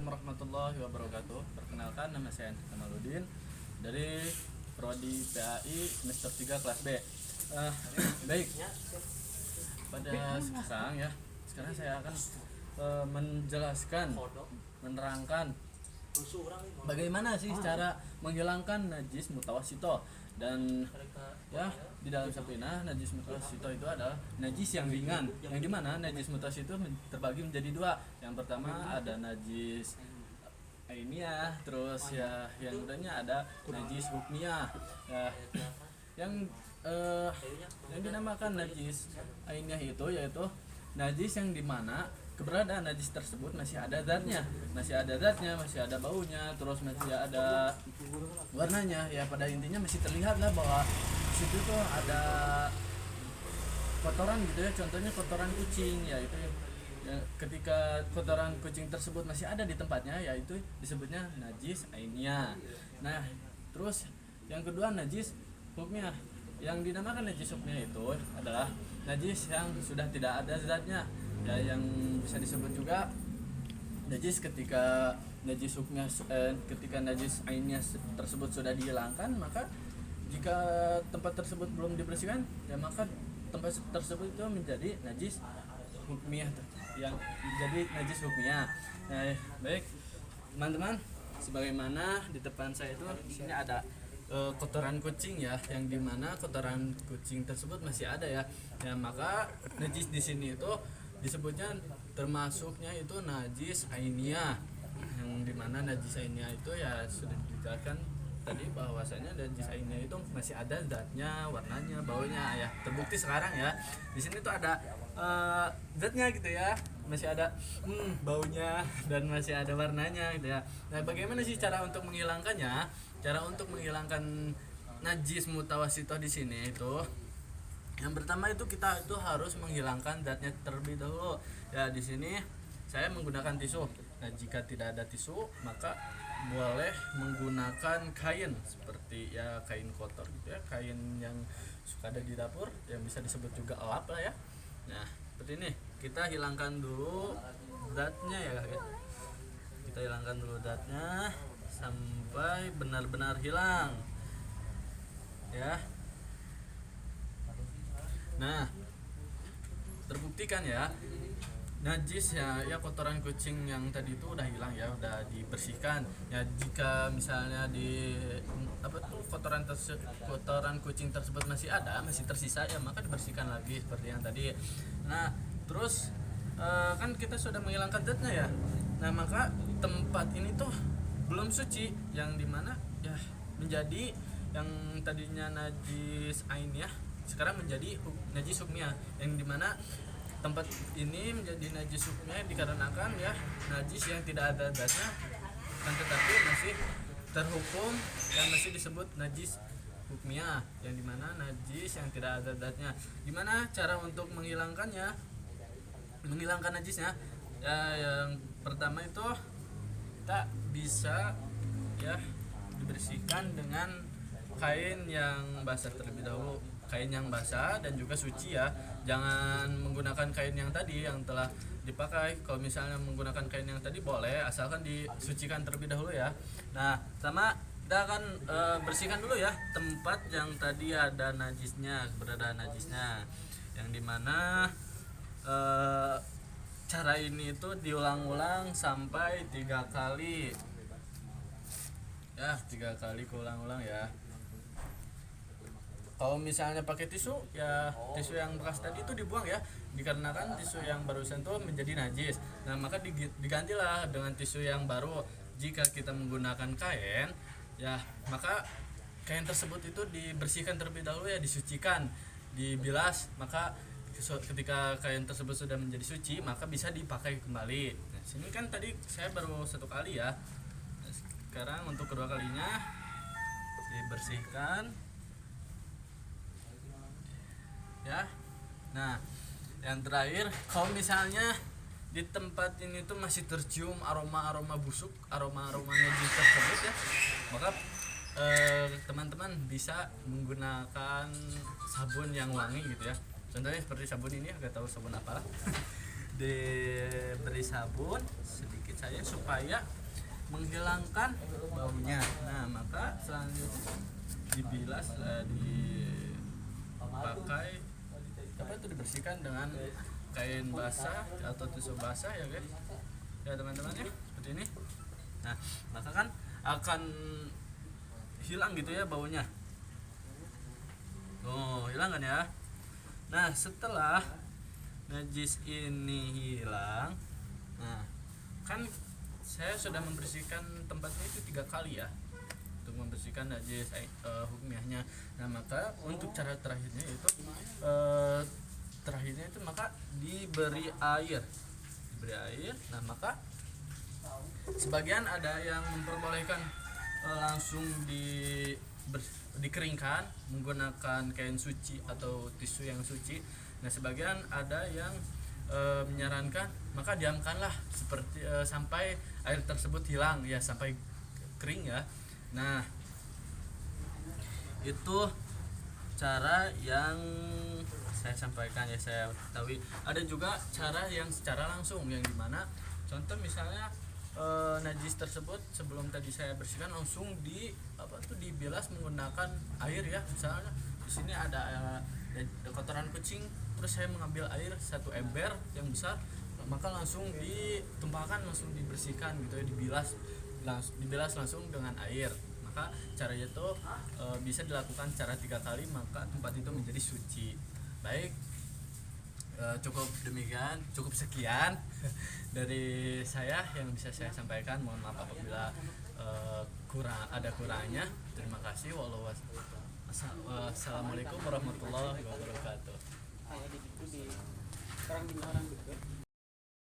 warahmatullahi wabarakatuh. Perkenalkan, nama saya Kamaludin dari Prodi PAI semester 3 kelas B. Baik, pada sekarang saya akan menjelaskan, menerangkan bagaimana sih cara menghilangkan najis mutawasito. Dan ya, di dalam Safinah najis mutawasito itu adalah najis yang ringan, yang dimana najis mutawasito terbagi menjadi dua. Yang pertama ada najis ainiyah, terus ya yang keduanya ada najis hukmiyah. Ya, yang dinamakan najis ainiyah itu yaitu najis yang dimana keberadaan najis tersebut masih ada zatnya, masih ada baunya, terus masih ada warnanya. Ya pada intinya masih terlihat lah bahwa situ tuh ada kotoran gitu ya, contohnya kotoran kucing, ya itu ya, ketika kotoran kucing tersebut masih ada di tempatnya, yaitu disebutnya najis ainiyah. Nah terus yang kedua najis hukmiyah. Yang dinamakan najis hukmiyah itu adalah najis yang sudah tidak ada zatnya, ya, yang bisa disebut juga najis ketika najis hukmiyah ketika najis ainiyah tersebut sudah dihilangkan, maka jika tempat tersebut belum dibersihkan, ya maka tempat tersebut itu menjadi najis hukmiyah, yang menjadi najis hukmiyah. Nah, baik teman-teman, sebagaimana di depan saya itu di sini ada kotoran kucing, ya, yang dimana kotoran kucing tersebut masih ada, ya maka najis di sini itu disebutnya termasuknya itu najis ainiyah, yang dimana najis ainiyah itu ya sudah dijelaskan tadi bahwasanya najis ainiyah itu masih ada zatnya, warnanya, baunya, ya terbukti sekarang ya di sini tuh ada zatnya gitu ya, masih ada baunya dan masih ada warnanya gitu ya. Nah bagaimana sih cara untuk menghilangkannya? Cara untuk menghilangkan najis mutawasito di sini itu yang pertama itu kita itu harus menghilangkan zatnya terlebih dahulu. Ya di sini saya menggunakan tisu. Nah jika tidak ada tisu maka boleh menggunakan kain seperti ya kain kotor gitu ya, kain yang suka ada di dapur yang bisa disebut juga elap lah ya. Nah seperti ini kita hilangkan dulu zatnya ya. Kita hilangkan dulu zatnya sampai benar-benar hilang ya. Nah terbuktikan ya najis ya kotoran kucing yang tadi itu udah hilang ya, udah dibersihkan ya. Jika misalnya di kotoran kucing tersebut masih ada, masih tersisa, ya maka dibersihkan lagi seperti yang tadi. Nah terus kan kita sudah menghilangkan zatnya ya. Nah maka tempat ini tuh belum suci, yang dimana ya menjadi yang tadinya najis ainiyah sekarang menjadi najis hukmiyah, yang dimana tempat ini menjadi najis hukmiyah dikarenakan ya najis yang tidak ada zatnya kan tetapi masih terhukum dan masih disebut najis hukmiyah, yang dimana najis yang tidak ada zatnya. Gimana cara untuk menghilangkannya, menghilangkan najisnya? Ya yang pertama itu kita bisa ya dibersihkan dengan kain yang basah terlebih dahulu, kain yang basah dan juga suci ya. Jangan menggunakan kain yang tadi yang telah dipakai. Kalau misalnya menggunakan kain yang tadi boleh, asalkan disucikan terlebih dahulu ya. Nah sama kita akan bersihkan dulu ya tempat yang tadi ada najisnya, keberadaan najisnya, yang dimana cara ini itu diulang-ulang sampai 3 kali ya, 3 kali keulang-ulang ya. Kalau misalnya pakai tisu, ya tisu yang bekas tadi itu dibuang ya, dikarenakan tisu yang barusan itu menjadi najis. Nah maka digantilah dengan tisu yang baru. Jika kita menggunakan kain, ya maka kain tersebut itu dibersihkan terlebih dahulu ya, disucikan, dibilas. Maka ketika kain tersebut sudah menjadi suci, maka bisa dipakai kembali. Nah sini kan tadi saya baru 1 kali ya. Nah, sekarang untuk kedua kalinya dibersihkan ya. Nah yang terakhir, kalau misalnya di tempat ini tuh masih tercium aroma busuk, aroma najis tersebut ya, maka teman-teman bisa menggunakan sabun yang wangi gitu ya. Contohnya seperti sabun ini, agak tahu sabun apa. Diberi sabun sedikit saja supaya menghilangkan baunya. Nah, maka selanjutnya dibilas, dipakai apa itu, dibersihkan dengan kain basah atau tisu basah ya guys ya teman-teman ya, seperti ini. Nah, maka kan akan hilang gitu ya baunya. Oh, hilang kan ya. Nah, setelah najis ini hilang, nah kan saya sudah membersihkan tempatnya itu 3 kali ya, untuk membersihkan najis hukumnya. Nah, maka untuk cara terakhirnya itu maka diberi air. Nah, maka sebagian ada yang memperbolehkan langsung dikeringkan menggunakan kain suci atau tisu yang suci. Nah, sebagian ada yang menyarankan maka diamkanlah seperti sampai air tersebut hilang ya, sampai kering ya. Nah, itu cara yang saya sampaikan ya, saya tahu. Ada juga cara yang secara langsung, yang dimana contoh misalnya najis tersebut sebelum tadi saya bersihkan langsung dibilas menggunakan air ya. Misalnya di sini ada kotoran kucing, terus saya mengambil air 1 ember yang besar, maka langsung ditumpahkan, langsung dibersihkan gitu ya, dibilas langsung dengan air. Maka caranya itu bisa dilakukan cara 3 kali, maka tempat itu menjadi suci. Baik, cukup demikian, cukup sekian dari saya yang bisa saya sampaikan. Mohon maaf apabila kurangnya. Terima kasih. Wassalamualaikum warahmatullahi wabarakatuh.